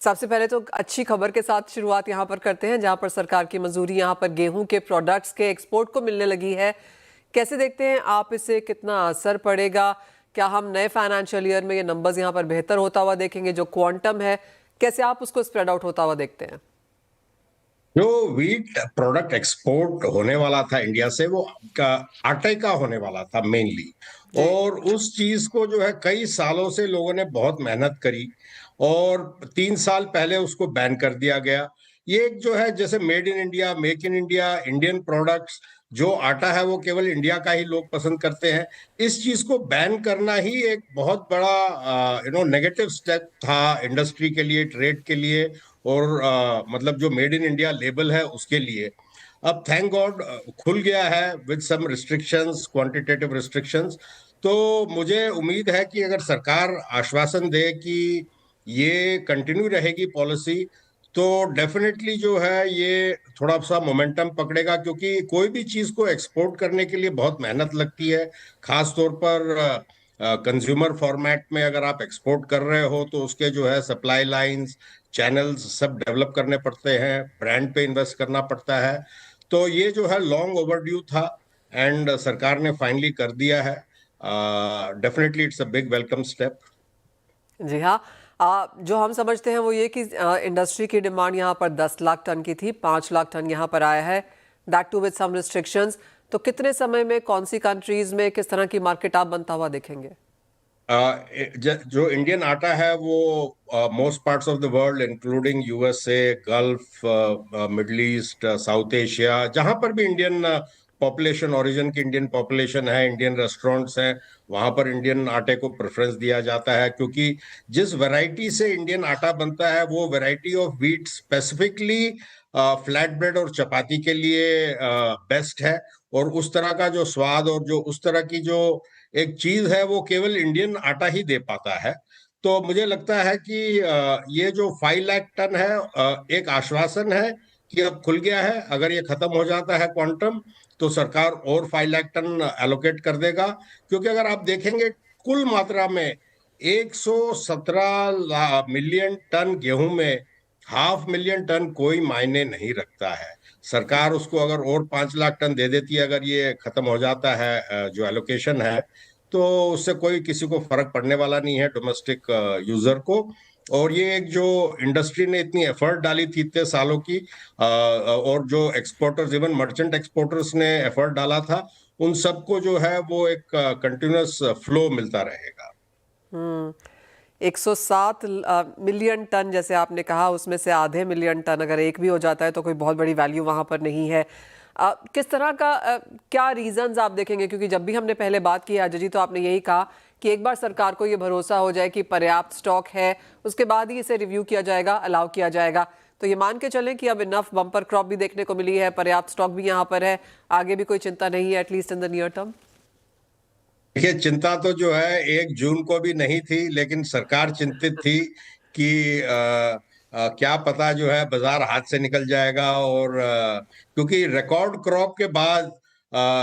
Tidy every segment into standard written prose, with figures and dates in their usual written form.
सबसे पहले तो अच्छी खबर के साथ शुरुआत यहाँ पर करते हैं, जहाँ पर सरकार की मंजूरी यहाँ पर गेहूं के प्रोडक्ट्स के एक्सपोर्ट को मिलने लगी है। कैसे देखते हैं आप, इससे कितना असर पड़ेगा? क्या हम नए फाइनेंशियल ईयर में ये नंबर्स यहाँ पर बेहतर होता हुआ देखेंगे? जो क्वांटम है, कैसे आप उसको स्प्रेड आउट होता हुआ देखते हैं? जो व्हीट प्रोडक्ट एक्सपोर्ट होने वाला था इंडिया से, वो आटे का होने वाला था मेनली। जी। और उस चीज को जो है कई सालों से लोगों ने बहुत मेहनत करी, और 3 साल पहले उसको बैन कर दिया गया। ये एक जो है जैसे made in India, make in India, Indian products, जो आटा है वो केवल इंडिया का ही लोग पसंद करते हैं। इस चीज को बैन करना ही एक बहुत बड़ा नेगेटिव स्टेप था इंडस्ट्री के लिए, ट्रेड के लिए, और मतलब जो मेड इन इंडिया लेबल है उसके लिए। अब थैंक गॉड खुल गया है with some restrictions, quantitative restrictions. तो मुझे उम्मीद है कि अगर सरकार आश्वासन दे कि ये कंटिन्यू रहेगी पॉलिसी, तो डेफिनेटली जो है ये थोड़ा सा मोमेंटम पकड़ेगा, क्योंकि कोई भी चीज को एक्सपोर्ट करने के लिए बहुत मेहनत लगती है। खास तौर पर कंज्यूमर फॉर्मेट में अगर आप एक्सपोर्ट कर रहे हो तो उसके जो है सप्लाई लाइंस, चैनल्स सब डेवलप करने पड़ते हैं, ब्रांड पे इन्वेस्ट करना पड़ता है। तो ये जो है लॉन्ग ओवरड्यू था, एंड सरकार ने फाइनली कर दिया है। Definitely it's a big welcome step. जी हाँ। जो हम समझते हैं वो ये कि इंडस्ट्री की डिमांड यहाँ पर 10 लाख टन की थी, 5 लाख टन यहाँ पर आया है, that too with some restrictions. तो कितने समय में, कौन सी कंट्रीज में, किस तरह की मार्केट आप बनता हुआ देखेंगे? जो इंडियन आटा है वो most parts of the world including USA, gulf, middle east, south Asia, जहां पर भी इंडियन पॉपुलेशन, ओरिजिन की इंडियन पॉपुलेशन है, इंडियन रेस्टोरेंट्स हैं, वहां पर इंडियन आटे को प्रेफरेंस दिया जाता है। क्योंकि जिस वैरायटी से इंडियन आटा बनता है वो variety of wheat specifically flat bread और चपाती के लिए बेस्ट है। और उस तरह का जो स्वाद और जो उस तरह की जो एक चीज है वो केवल इंडियन आटा ही दे पाता है। तो मुझे लगता है कि ये जो 5 लाख टन है, एक आश्वासन है कि अब खुल गया है। अगर ये खत्म हो जाता है क्वांटम, तो सरकार और 5 लाख टन एलोकेट कर देगा। क्योंकि अगर आप देखेंगे कुल मात्रा में 117 मिलियन टन गेहूं में 500,000 टन कोई मायने नहीं रखता है। सरकार उसको अगर और 5 लाख टन दे देती है, अगर ये खत्म हो जाता है जो एलोकेशन है, तो उससे कोई किसी को फर्क पड़ने वाला नहीं है, डोमेस्टिक यूजर को। और ये एक जो इंडस्ट्री ने इतनी एफर्ट डाली थी इतने सालों की, और जो एक्सपोर्टर्स, इवन मर्चेंट एक्सपोर्टर्स ने एफर्ट डाला था, उन सबको जो है वो एक कंटिन्यूअस फ्लो मिलता रहेगा। 107 मिलियन टन जैसे आपने कहा, उसमें से आधे मिलियन टन अगर एक भी हो जाता है तो कोई बहुत बड़ी वैल्यू वहां पर नहीं है। किस तरह का, क्या रीजंस आप देखेंगे? क्योंकि जब भी हमने पहले बात की आज जी, तो आपने यही कहा कि एक बार सरकार को ये भरोसा हो जाए कि पर्याप्त स्टॉक है, उसके बाद ही इसे रिव्यू किया जाएगा, अलाउ किया जाएगा। तो ये मान के चलें कि अब इनफ बम्पर क्रॉप भी देखने को मिली है, पर्याप्त स्टॉक भी यहाँ पर है, आगे भी कोई चिंता नहीं है, at least in the near term. देखिए, चिंता तो जो है 1 जून को भी नहीं थी, लेकिन सरकार चिंतित थी कि क्या पता जो है बाजार हाथ से निकल जाएगा। और क्योंकि रिकॉर्ड क्रॉप के बाद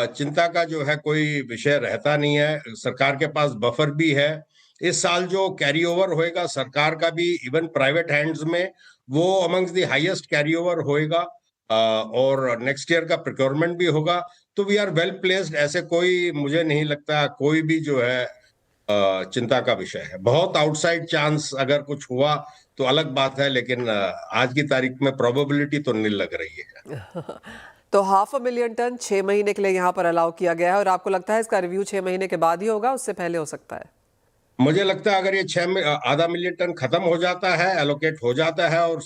चिंता का जो है कोई विषय रहता नहीं है। सरकार के पास बफर भी है। इस साल जो कैरी ओवर होएगा सरकार का भी, इवन प्राइवेट हैंड्स में, वो amongst the highest carry over होएगा। और नेक्स्ट ईयर का प्रिक्योरमेंट भी होगा। तो वी आर वेल प्लेस्ड। ऐसे कोई, मुझे नहीं लगता कोई भी जो है चिंता का विषय है। बहुत आउटसाइड चांस अगर कुछ हुआ तो अलग बात है, लेकिन आज की तारीख में प्रोबेबिलिटी तो नील लग रही है। तो 500,000 टन 6 महीने के लिए यहाँ पर अलाउ किया गया है, और आपको लगता है इसका रिव्यू 6 महीने के बाद ही होगा, उससे पहले हो सकता है? मुझे लगता है अगर ये आधा मिलियन टन खत्म हो जाता है, एलोकेट हो जाता है और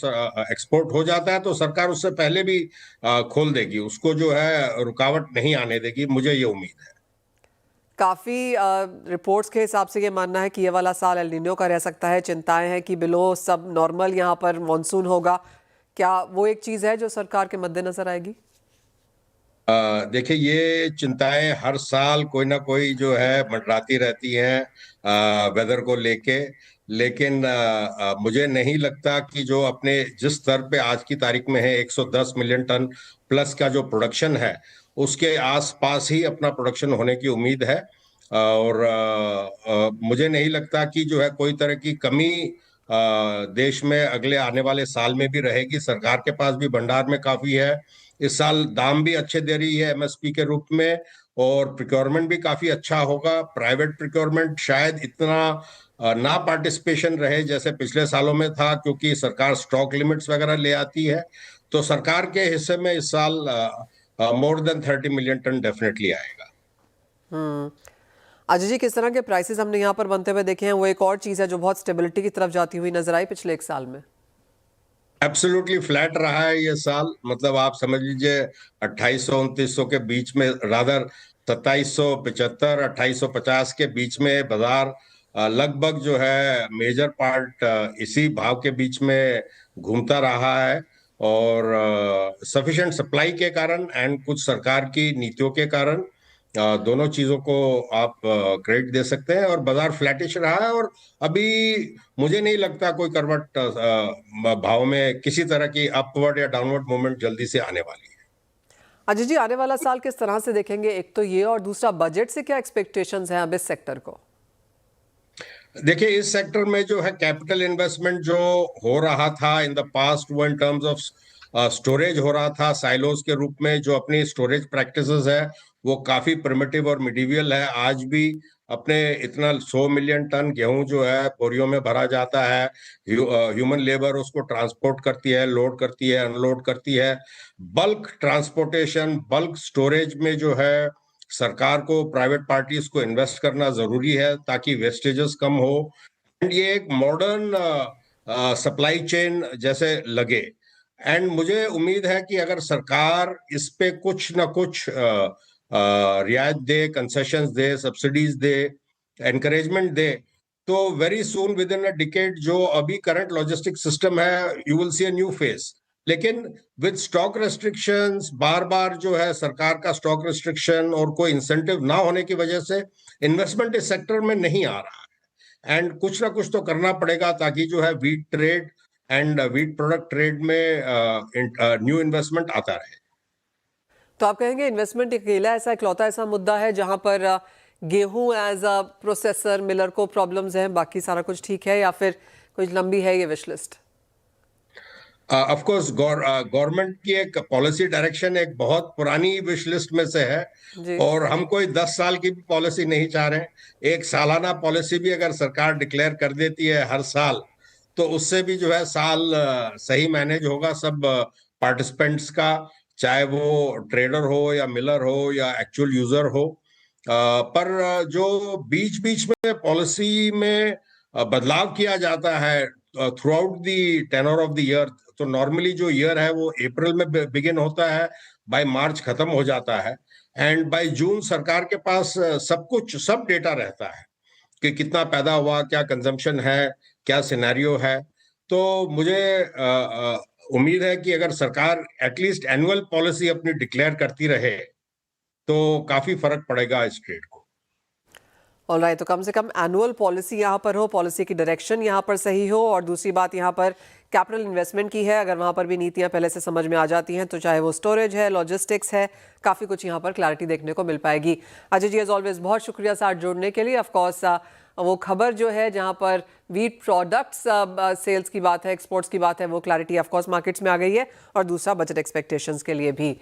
एक्सपोर्ट हो जाता है, तो सरकार उससे पहले भी खोल देगी, उसको जो है रुकावट नहीं आने देगी, मुझे ये उम्मीद है। काफ़ी रिपोर्ट्स के हिसाब से ये मानना है कि ये वाला साल एल नीनो का रह सकता है। चिंताएं हैं कि बिलो सब नॉर्मल यहाँ पर मॉनसून होगा। क्या वो एक चीज़ है जो सरकार के मद्देनजर आएगी? देखिए, ये चिंताएं हर साल कोई ना कोई जो है मंडराती रहती हैं वेदर को लेके। लेकिन मुझे नहीं लगता कि जो अपने जिस स्तर पे आज की तारीख में है 110 मिलियन टन प्लस का जो प्रोडक्शन है, उसके आसपास ही अपना प्रोडक्शन होने की उम्मीद है। और मुझे नहीं लगता कि जो है कोई तरह की कमी देश में अगले आने वाले साल में भी रहेगी। सरकार के पास भी भंडार में काफी है। इस साल दाम भी अच्छे दे रही है एमएसपी के रूप में, और प्रिक्योरमेंट भी काफी अच्छा होगा। प्राइवेट प्रिक्योरमेंट शायद इतना ना पार्टिसिपेशन रहे जैसे पिछले सालों में था, क्योंकि सरकार स्टॉक लिमिट्स वगैरह ले आती है। तो सरकार के हिस्से में इस साल more than 30 million ton definitely आएगा। अजय जी, किस तरह के प्राइसेस हमने यहाँ पर बनते हुए देखे हैं, वो एक और चीज़ है जो बहुत स्टेबिलिटी की तरफ जाती हुई नजर आई पिछले एक साल में। एब्सोल्युटली फ्लैट रहा है ये साल। मतलब आप समझ लीजिए 2800-2900 के बीच में, रादर 2775 2850 के बीच में बाजार लगभग जो है मेजर पार्ट इसी भाव के बीच में घूमता रहा है। और सफिशिएंट सप्लाई के कारण एंड कुछ सरकार की नीतियों के कारण दोनों चीजों को आप क्रेडिट दे सकते हैं, और बाजार फ्लैटिश रहा है। और अभी मुझे नहीं लगता कोई करवट भाव में किसी तरह की अपवर्ड या डाउनवर्ड मूवमेंट जल्दी से आने वाली है। अजय जी, आने वाला साल किस तरह से देखेंगे, एक तो ये, और दूसरा बजट से क्या एक्सपेक्टेशंस हैं अब इस सेक्टर को? देखिए, इस सेक्टर में जो है कैपिटल इन्वेस्टमेंट जो हो रहा था इन द पास्ट, वो इन टर्म्स ऑफ स्टोरेज हो रहा था साइलोज के रूप में। जो अपनी स्टोरेज प्रैक्टिसेस है वो काफी प्रिमिटिव और मिडिवियल है। आज भी अपने इतना 100 मिलियन टन गेहूं जो है बोरियों में भरा जाता है। ह्यूमन लेबर उसको ट्रांसपोर्ट करती है, लोड करती है, अनलोड करती है। बल्क ट्रांसपोर्टेशन, बल्क स्टोरेज में जो है सरकार को, प्राइवेट पार्टीज को इन्वेस्ट करना जरूरी है ताकि वेस्टेजेस कम हो। एंड ये एक मॉडर्न सप्लाई चेन जैसे लगे। एंड मुझे उम्मीद है कि अगर सरकार इस पे कुछ ना कुछ रियायत दे, कंसेशंस दे, सब्सिडीज दे, एनकरेजमेंट दे, तो very soon with in a decade जो अभी करंट लॉजिस्टिक सिस्टम है, you will see a new face. लेकिन विद स्टॉक रेस्ट्रिक्शंस, बार बार जो है सरकार का स्टॉक रेस्ट्रिक्शन और कोई इंसेंटिव ना होने की वजह से इन्वेस्टमेंट इस सेक्टर में नहीं आ रहा है। एंड कुछ ना कुछ तो करना पड़ेगा ताकि जो है wheat trade and wheat product trade में न्यू इन्वेस्टमेंट आता रहे। तो आप कहेंगे इन्वेस्टमेंट अकेला ऐसा इकलौता ऐसा मुद्दा है जहां पर गेहूं एज अ प्रोसेसर मिलर को प्रॉब्लम्स हैं, बाकी सारा कुछ ठीक है, या फिर कुछ लंबी है ये wish list? Of course government की एक पॉलिसी डायरेक्शन एक बहुत पुरानी विश लिस्ट में से है, जी। और हम कोई 10 साल की भी पॉलिसी नहीं चाह रहे हैं। एक सालाना पॉलिसी भी अगर सरकार डिक्लेयर कर देती है हर साल, तो उससे भी जो है साल सही मैनेज होगा सब पार्टिसिपेंट्स का, चाहे वो ट्रेडर हो या मिलर हो या एक्चुअल यूजर हो। पर जो बीच बीच में पॉलिसी में बदलाव किया जाता है throughout the tenure of the year, तो नॉर्मली जो ईयर है वो अप्रैल में बिगिन होता है, बाय मार्च खत्म हो जाता है, एंड बाय जून सरकार के पास सब डेटा रहता है कि कितना पैदा हुआ, क्या कंजम्पशन है, क्या सिनेरियो है। तो मुझे उम्मीद है कि अगर सरकार एटलीस्ट एनुअल पॉलिसी अपनी डिक्लेयर करती रहे तो काफी फर्क पड़ेगा इस ट्रेड को। ऑलराइट, तो कम से कम एनुअल पॉलिसी यहाँ पर हो, पॉलिसी की डायरेक्शन यहाँ पर सही हो, और दूसरी बात यहाँ पर कैपिटल इन्वेस्टमेंट की है। अगर वहाँ पर भी नीतियाँ पहले से समझ में आ जाती हैं तो चाहे वो स्टोरेज है, लॉजिस्टिक्स है, काफ़ी कुछ यहाँ पर क्लैरिटी देखने को मिल पाएगी। अजय जी, एज ऑलवेज बहुत शुक्रिया साथ जोड़ने के लिए। ऑफकोर्स वो खबर जो है जहाँ पर वीट प्रोडक्ट्स सेल्स की बात है, एक्सपोर्ट्स की बात है, वो क्लैरिटी ऑफकोर्स मार्केट्स में आ गई है, और दूसरा बजट एक्सपेक्टेशंस के लिए भी।